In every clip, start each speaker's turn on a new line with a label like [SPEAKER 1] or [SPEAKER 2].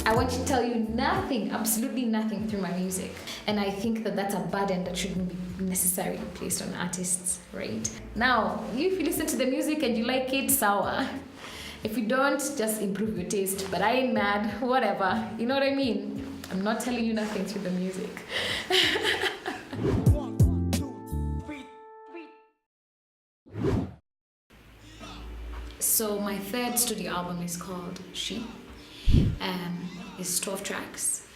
[SPEAKER 1] I want to tell you nothing, absolutely nothing through my music. And I think that that's a burden that shouldn't be necessarily placed on artists, right? Now, if you listen to the music and you like it, sour. If you don't, just improve your taste. But I ain't mad, whatever. You know what I mean? I'm not telling you nothing through the music. So my third studio album is called She. It's 12 tracks.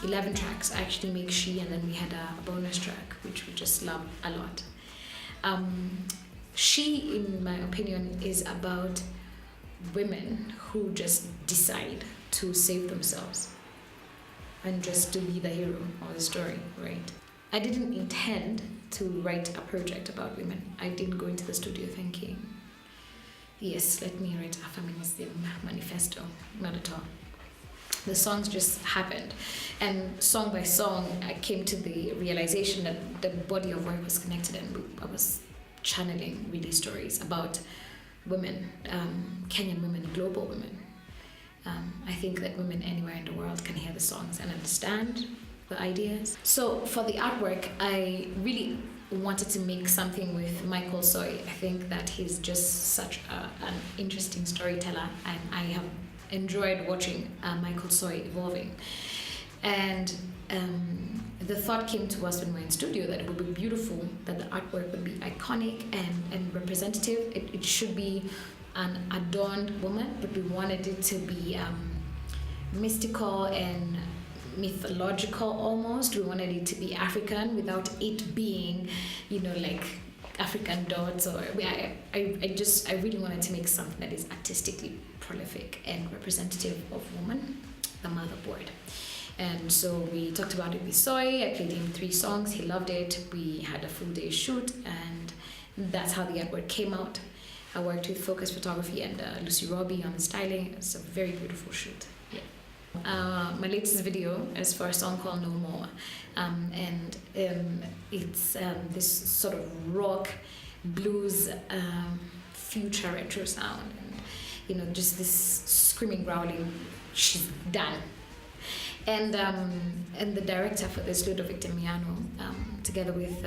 [SPEAKER 1] 11 tracks actually make She, and then we had a bonus track which we just love a lot. She, in my opinion, is about women who just decide to save themselves and just to be the hero of the story, right? I didn't intend to write a project about women. I didn't go into the studio thinking, yes, let me write a feminism manifesto. Not at all. The songs just happened, and song by song I came to the realization that the body of work was connected, and I was channeling really stories about women, Kenyan women, global women. I think that women anywhere in the world can hear the songs and understand the ideas. So for the artwork, I really wanted to make something with Michael Soy. I think that he's just such an interesting storyteller, and I have enjoyed watching Michael Soy evolving. And the thought came to us when we were in studio that it would be beautiful, that the artwork would be iconic and representative. It should be an adorned woman, but we wanted it to be mystical and mythological almost. We wanted it to be African without it being, like African dots, or I really wanted to make something that is artistically prolific and representative of woman, the motherboard. And so we talked about it with Soy. I played him 3 songs. He loved it. We had a full day shoot, and that's how the artwork came out. I worked with Focus Photography and Lucy Robbie on the styling. It's a very beautiful shoot. Yeah. My latest video is for a song called No More, and it's this sort of rock, blues, future retro sound, and just this screaming, growling. She's done. And the director for this, Ludovic Demiano, together with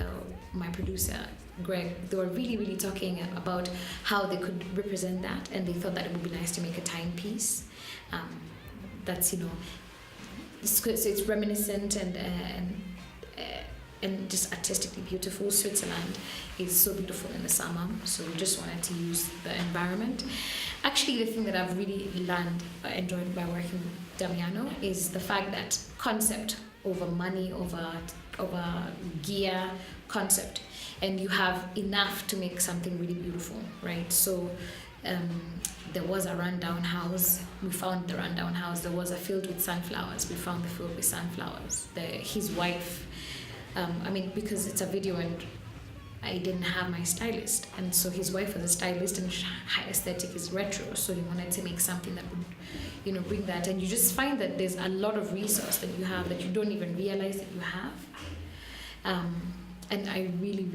[SPEAKER 1] my producer Greg, they were really talking about how they could represent that, and they thought that it would be nice to make a timepiece. That's so it's reminiscent and just artistically beautiful. Switzerland is so beautiful in the summer, so we just wanted to use the environment. Actually, the thing that I've really enjoyed by working with Damiano is the fact that concept over money, over gear, concept, and you have enough to make something really beautiful, right? So there was a rundown house. We found the rundown house. There was a field with sunflowers. We found the field with sunflowers. His wife, because it's a video and I didn't have my stylist, and so his wife was a stylist, and her aesthetic is retro, so he wanted to make something that would bring that. And you just find that there's a lot of resource that you have that you don't even realize that you have. And I really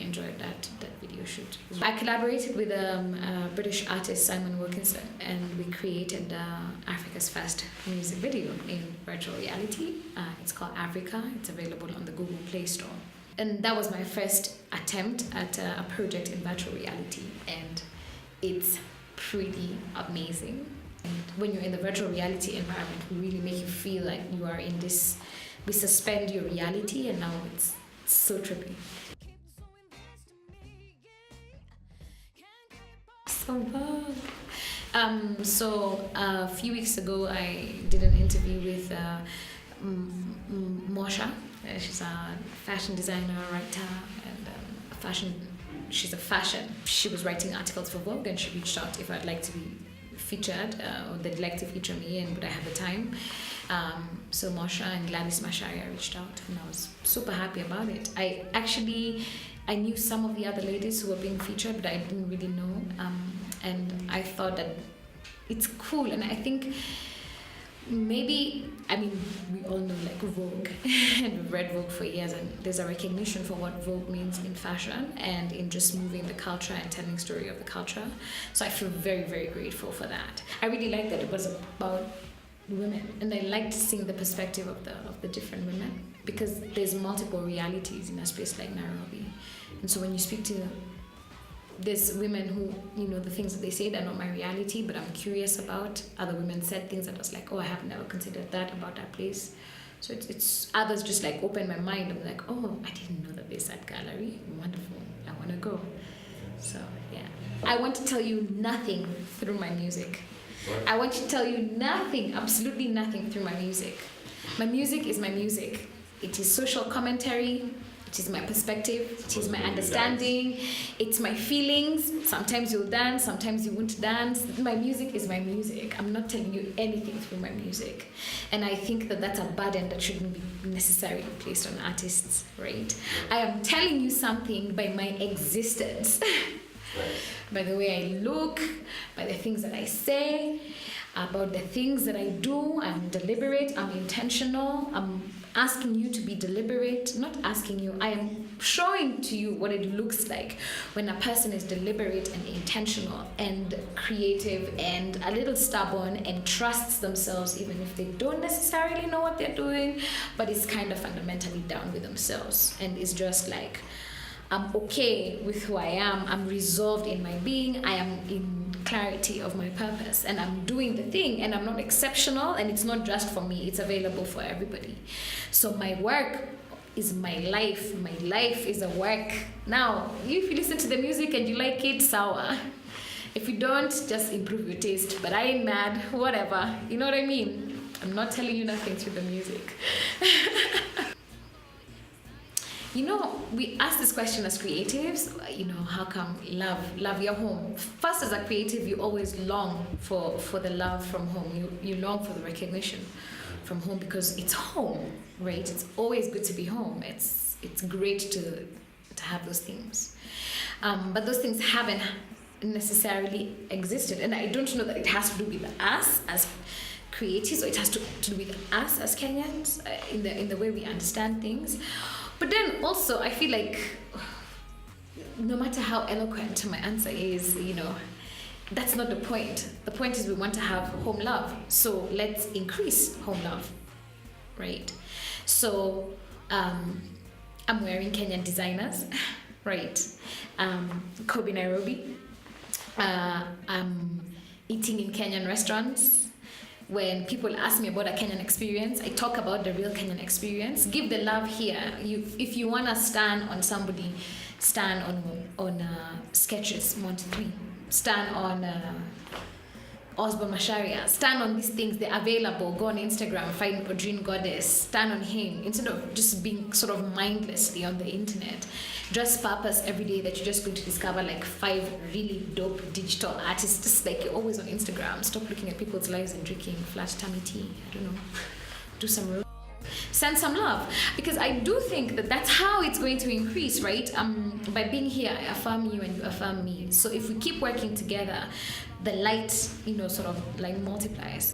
[SPEAKER 1] enjoyed that video shoot. I collaborated with British artist Simon Wilkinson, and we created Africa's first music video in virtual reality. It's called aVRica. It's available on the Google Play Store. And that was my first attempt at a project in virtual reality, and it's pretty amazing. And when you're in the virtual reality environment, we really make you feel like you are in this, we suspend your reality, and now it's so trippy. So bad. So a few weeks ago, I did an interview with Mosha. She's a fashion designer, writer, and she's a fashion. She was writing articles for Vogue, and she reached out if I'd like to be featured, or they'd like to feature me, and would I have the time. So Mosha and Gladys Mashaya reached out, and I was super happy about it. I knew some of the other ladies who were being featured, but I didn't really know, and I thought that it's cool. And I think maybe, we all know like Vogue, and we've read Vogue for years, and there's a recognition for what Vogue means in fashion and in just moving the culture and telling story of the culture. So I feel very grateful for that. I really like that it was about women, and I liked seeing the perspective of the different women, because there's multiple realities in a space like Nairobi. And so when you speak to there's women who, the things that they say, they're not my reality, but I'm curious about. Other women said things that I was like, oh, I have never considered that about that place. So it's others just like open my mind. I'm like, oh, I didn't know that there's that gallery. Wonderful. I want to go. So yeah, I want to tell you nothing through my music.
[SPEAKER 2] What?
[SPEAKER 1] I want to tell you nothing, absolutely nothing through my music. My music is my music. It is social commentary. It is my perspective. It is my understanding. It's my feelings. Sometimes you'll dance, sometimes you won't dance. My music is my music. I'm not telling you anything through my music. And I think that that's a burden that shouldn't be necessarily placed on artists, right? I am telling you something by my existence. By the way I look, by the things that I say, about the things that I do. I'm deliberate, I'm intentional. I'm asking you to be deliberate, not asking you, I am showing to you what it looks like when a person is deliberate and intentional and creative and a little stubborn and trusts themselves even if they don't necessarily know what they're doing, but is kind of fundamentally down with themselves and is just like, I'm okay with who I am, I'm resolved in my being, I am in clarity of my purpose, and I'm doing the thing, and I'm not exceptional, and it's not just for me, it's available for everybody. So my work is my life is a work. Now, if you listen to the music and you like it, sawa. If you don't, just improve your taste, but I ain't mad, whatever, you know what I mean? I'm not telling you nothing through the music. We ask this question as creatives, how come love your home? First, as a creative, you always long for the love from home. You long for the recognition from home because it's home, right? It's always good to be home. It's great to have those things. But those things haven't necessarily existed. And I don't know that it has to do with us as creatives, or it has to do with us as Kenyans in the way we understand things. But then also, I feel like no matter how eloquent my answer is, that's not the point. The point is we want to have home love. So let's increase home love, right? So I'm wearing Kenyan designers, right? Kobe Nairobi. I'm eating in Kenyan restaurants. When people ask me about a Kenyan experience, I talk about the real Kenyan experience. Give the love here. If you want to stand on somebody, stand on Sketches 123. Stand on Osborne Masharia. Stand on these things. They're available. Go on Instagram, find Odrin Goddess. Stand on him instead of just being sort of mindlessly on the internet. Just purpose every day that you're just going to discover like 5 really dope digital artists. Just like you're always on Instagram. Stop looking at people's lives and drinking flat tummy tea. I don't know. Do some send some love, because I do think that that's how it's going to increase, right? By being here, I affirm you and you affirm me. So if we keep working together, the light, sort of like multiplies.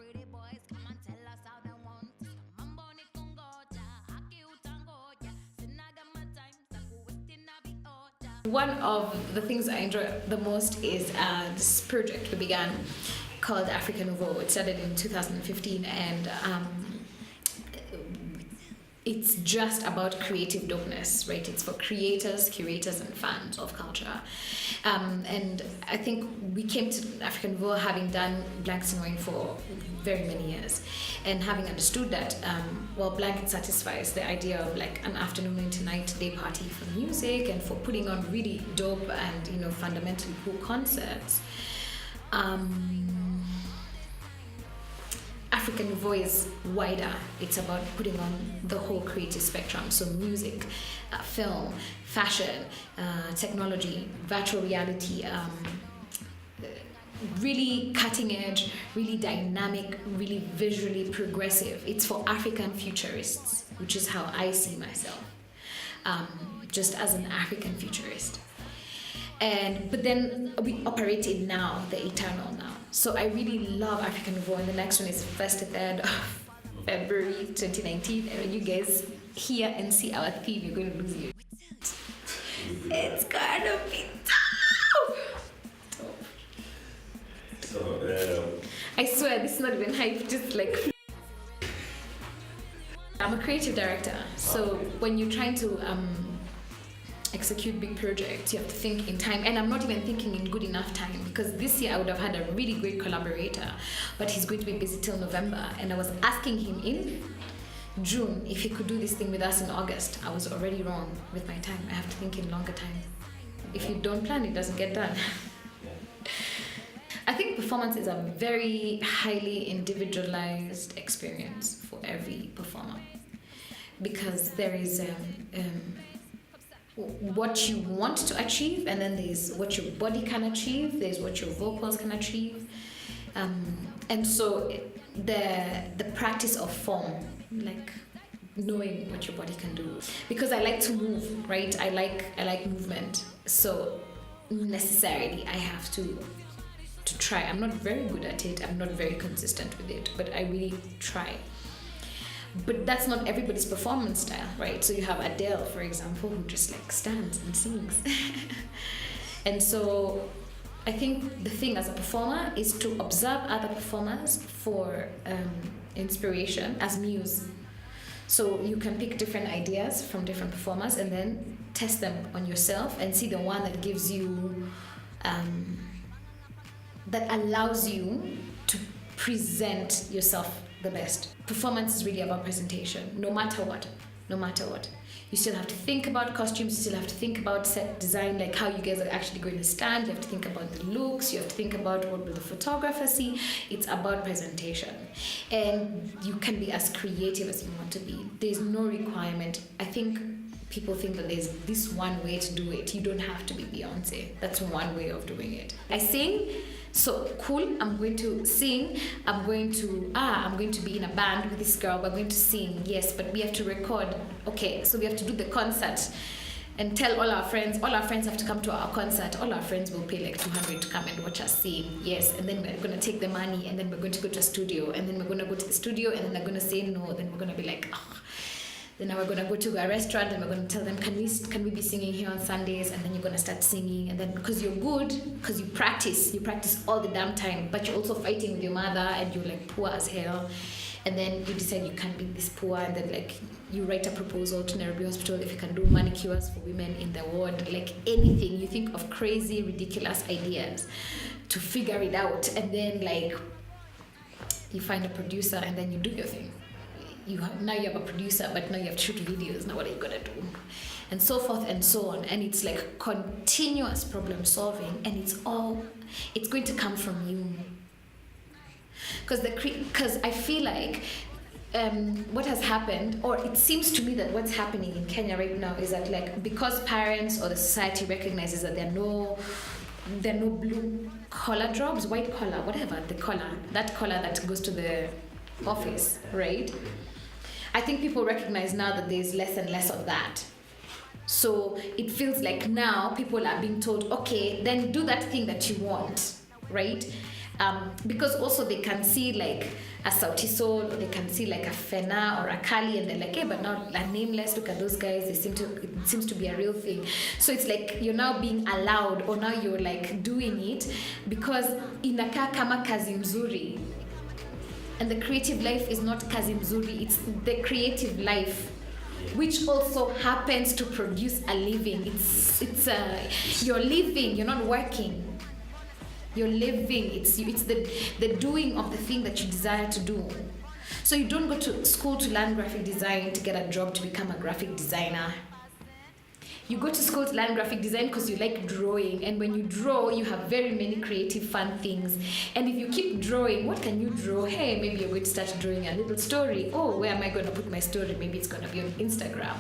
[SPEAKER 1] One of the things I enjoy the most is this project we began called aVRica Nouveau. It started in 2015, and it's just about creative dopeness, right? It's for creators, curators, and fans of culture. And I think we came to aVRica Nouveau having done blank singing for very many years, and having understood that, blank satisfies the idea of like an afternoon into night day party for music and for putting on really dope and fundamentally cool concerts. aVRica Nouveau is wider. It's about putting on the whole creative spectrum. So music, film, fashion, technology, virtual reality, really cutting edge, really dynamic, really visually progressive. It's for African futurists, which is how I see myself, just as an African futurist. But then we operate in now, the eternal now. So I really love aVRica Nouveau, and the next one is 1st to 3rd of February 2019. And when you guys hear and see our theme, you're going to lose your it's gonna be dope.
[SPEAKER 2] So,
[SPEAKER 1] I swear, this is not even hype, just like I'm a creative director, so when you're trying to execute big projects, you have to think in time, and I'm not even thinking in good enough time, because this year I would have had a really great collaborator, but he's going to be busy till November, and I was asking him in June if he could do this thing with us in August. I was already wrong with my time. I have to think in longer time. If you don't plan, it doesn't get done. I think performance is a very highly individualized experience for every performer, because there is what you want to achieve, and then there's what your body can achieve, there's what your vocals can achieve, and so the practice of form, like knowing what your body can do, because I like to move, right? I like movement, so necessarily I have to try. I'm not very good at it, I'm not very consistent with it, but I really try. But that's not everybody's performance style, right? So you have Adele, for example, who just like stands and sings. And so I think the thing as a performer is to observe other performers for inspiration as muse. So you can pick different ideas from different performers and then test them on yourself and see the one that gives you, that allows you to present yourself the best. Performance is really about presentation, no matter what. You still have to think about costumes, you still have to think about set design, like how you guys are actually going to stand, you have to think about the looks, you have to think about what will the photographer see. It's about presentation. And you can be as creative as you want to be. There's no requirement. I think people think that there's this one way to do it. You don't have to be Beyonce. That's one way of doing it. I sing, so cool, I'm going to sing, I'm going to be in a band with this girl, we're going to sing, yes, but we have to record. Okay, so we have to do the concert and tell all our friends have to come to our concert. All our friends will pay like $200 to come and watch us sing, yes, and then we're going to take the money, and then we're going to go to a studio, and then we're going to go to the studio, and then they're going to say no, then we're going to be like, oh. Then we're going to go to a restaurant and we're going to tell them, can we be singing here on Sundays? And then you're going to start singing, and then because you're good, because you practice all the damn time, but you're also fighting with your mother and you're like poor as hell, and then you decide you can't be this poor, and then like you write a proposal to Nairobi Hospital if you can do manicures for women in the ward, like anything. You think of crazy, ridiculous ideas to figure it out, and then like you find a producer and then you do your thing. Now you have a producer, but now you have to shoot videos. Now what are you gonna do? And so forth and so on. And it's like continuous problem solving, and it's going to come from you. Because I feel like what has happened, or it seems to me that what's happening in Kenya right now is that like because parents or the society recognizes that there are no blue collar jobs, white collar, whatever, that collar that goes to the office, right? I think people recognize now that there's less and less of that. So it feels like now people are being told, okay, then do that thing that you want, right? Because also they can see like a Sauti Sol, or they can see like a Fena or a Kali, and they're like, hey, but now a Nameless, look at those guys, it seems to be a real thing. So it's like you're now being allowed, or now you're like doing it because inakaa kama kazi mzuri. And the creative life is not kazi mzuri, it's the creative life, which also happens to produce a living. You're living, you're not working. You're living, it's the doing of the thing that you desire to do. So you don't go to school to learn graphic design to get a job to become a graphic designer. You go to school to learn graphic design because you like drawing, and when you draw, you have very many creative, fun things. And if you keep drawing, what can you draw? Hey, maybe you're going to start drawing a little story. Oh, where am I going to put my story? Maybe it's going to be on Instagram.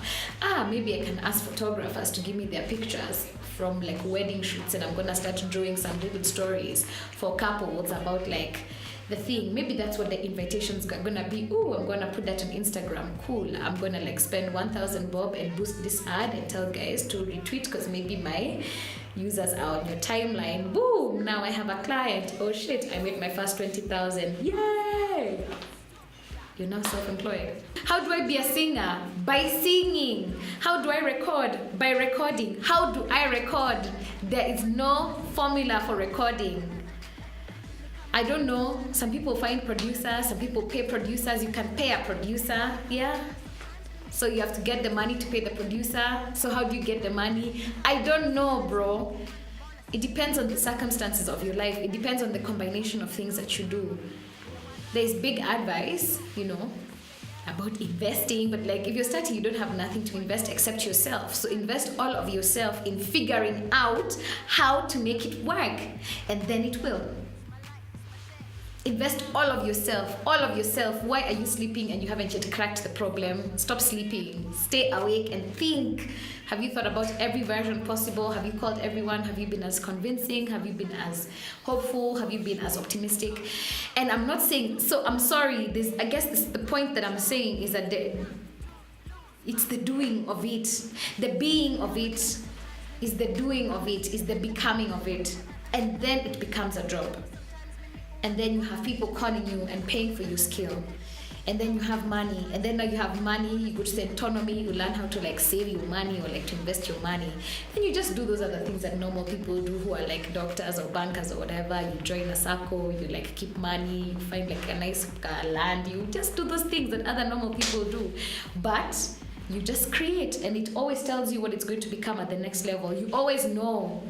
[SPEAKER 1] Maybe I can ask photographers to give me their pictures from like wedding shoots, and I'm going to start drawing some little stories for couples about like the thing. Maybe that's what the invitations are gonna be. Oh, I'm gonna put that on Instagram. Cool. I'm gonna like spend 1,000 bob and boost this ad and tell guys to retweet because maybe my users are on your timeline. Boom! Now I have a client. Oh shit! I made my first 20,000. Yay! You're now self-employed. How do I be a singer? By singing. How do I record? By recording. How do I record? There is no formula for recording. I don't know. Some people find producers, some people pay producers. You can pay a producer, yeah? So you have to get the money to pay the producer. So how do you get the money? I don't know, bro. It depends on the circumstances of your life. It depends on the combination of things that you do. There's big advice, about investing, but like if you're starting, you don't have nothing to invest except yourself. So invest all of yourself in figuring out how to make it work, and then it will. Invest all of yourself. Why are you sleeping and you haven't yet cracked the problem? Stop sleeping. Stay awake and think. Have you thought about every version possible? Have you called everyone? Have you been as convincing? Have you been as hopeful? Have you been as optimistic? And I'm not saying, so I'm sorry, the point that I'm saying is that it's the doing of it. The being of it is the doing of it, is the becoming of it. And then it becomes a job. And then you have people calling you and paying for your skill. And then you have money. And then now you have money, you go to the autonomy, you learn how to like save your money or like to invest your money. And you just do those other things that normal people do who are like doctors or bankers or whatever. You join a circle, you like keep money, you find like a nice land. You just do those things that other normal people do. But you just create, and it always tells you what it's going to become at the next level. You always know,